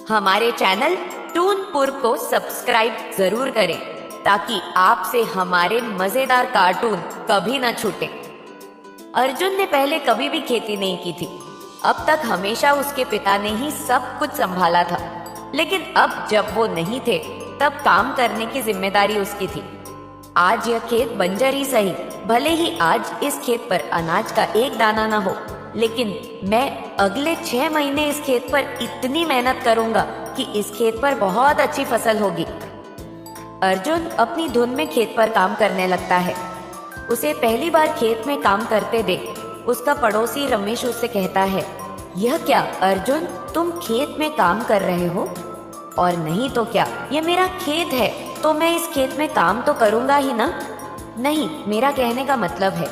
हमारे चैनल टूनपुर को सब्सक्राइब जरूर करें ताकि आपसे हमारे मजेदार कार्टून कभी न छूटे। अर्जुन ने पहले कभी भी खेती नहीं की थी। अब तक हमेशा उसके पिता ने ही सब कुछ संभाला था, लेकिन अब जब वो नहीं थे तब काम करने की जिम्मेदारी उसकी थी। आज यह खेत बंजर ही सही, भले ही आज इस खेत पर अनाज का एक दाना न हो, लेकिन मैं अगले 6 महीने इस खेत पर इतनी मेहनत करूंगा कि इस खेत पर बहुत अच्छी फसल होगी। अर्जुन अपनी धुन में खेत पर काम करने लगता है। उसे पहली बार खेत में काम करते देख उसका पड़ोसी रमेश उससे कहता है, यह क्या अर्जुन, तुम खेत में काम कर रहे हो? और नहीं तो क्या, यह मेरा खेत है तो मैं इस खेत में काम तो करूंगा ही ना। नहीं, मेरा कहने का मतलब है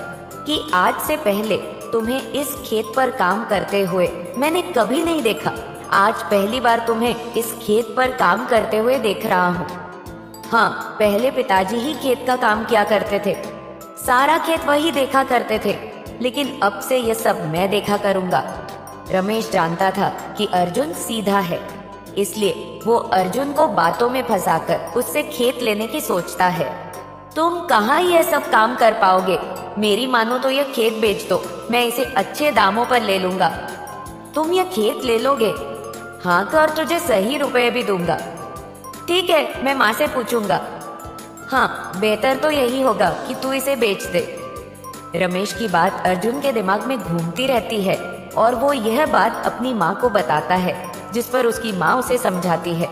कि आज से पहले तुम्हें इस खेत पर काम करते हुए मैंने कभी नहीं देखा। आज पहली बार तुम्हें इस खेत पर काम करते हुए देख रहा हूँ। हाँ, पहले पिताजी ही खेत का काम किया करते थे, सारा खेत वही देखा करते थे, लेकिन अब से यह सब मैं देखा करूंगा। रमेश जानता था कि अर्जुन सीधा है, इसलिए वो अर्जुन को बातों में फंसाकर उससे खेत लेने की सोचता है। तुम कहाँ यह सब काम कर पाओगे? मेरी मानो तो यह खेत बेच दो, मैं इसे अच्छे दामों पर ले लूंगा। तुम यह खेत ले लोगे? हाँ कर, तुझे सही रुपए भी दूंगा। ठीक है, मैं माँ से पूछूंगा। हाँ, बेहतर तो यही होगा कि तू इसे बेच दे। रमेश की बात अर्जुन के दिमाग में घूमती रहती है और वो यह बात अपनी माँ को बताता है, जिस पर उसकी माँ उसे समझाती है,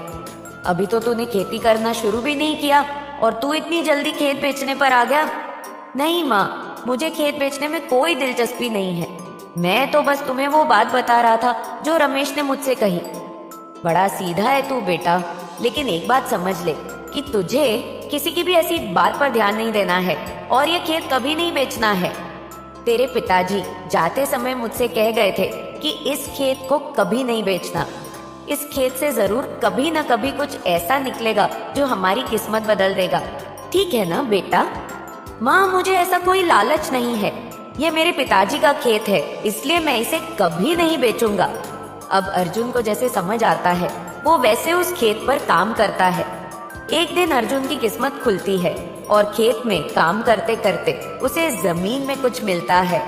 अभी तो तूने खेती करना शुरू भी नहीं किया और तू इतनी जल्दी खेत बेचने पर आ गया। नहीं माँ, मुझे खेत बेचने में कोई दिलचस्पी नहीं है। मैं तो बस तुम्हें वो बात बता रहा था जो रमेश ने मुझसे कही। बड़ा सीधा है तू बेटा, लेकिन एक बात समझ ले कि तुझे किसी की भी ऐसी बात पर ध्यान नहीं देना है और ये खेत कभी नहीं बेचना है। तेरे पिताजी जाते समय मुझसे कह गए थे कि इस खेत को कभी नहीं बेचना। इस खेत से जरूर कभी न कभी कुछ ऐसा निकलेगा जो हमारी किस्मत बदल देगा। ठीक है ना बेटा? माँ, मुझे ऐसा कोई लालच नहीं है। यह मेरे पिताजी का खेत है, इसलिए मैं इसे कभी नहीं बेचूंगा। अब अर्जुन को जैसे समझ आता है, वो वैसे उस खेत पर काम करता है। एक दिन अर्जुन की किस्मत खुलती है और खेत में काम करते करते उसे जमीन में कुछ मिलता है।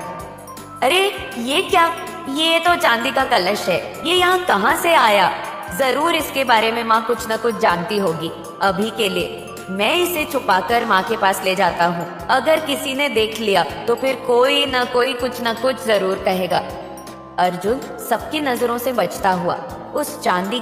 अरे ये क्या? ये तो चांदी का कलश है, ये यहाँ कहाँ से आया? जरूर इसके बारे में माँ कुछ न कुछ जानती होगी। अभी के लिए मैं इसे छुपाकर माँ के पास ले जाता हूँ। अगर किसी ने देख लिया तो फिर कोई न कोई कुछ न कुछ जरूर कहेगा। अर्जुन सबकी नजरों से बचता हुआ उस चांदी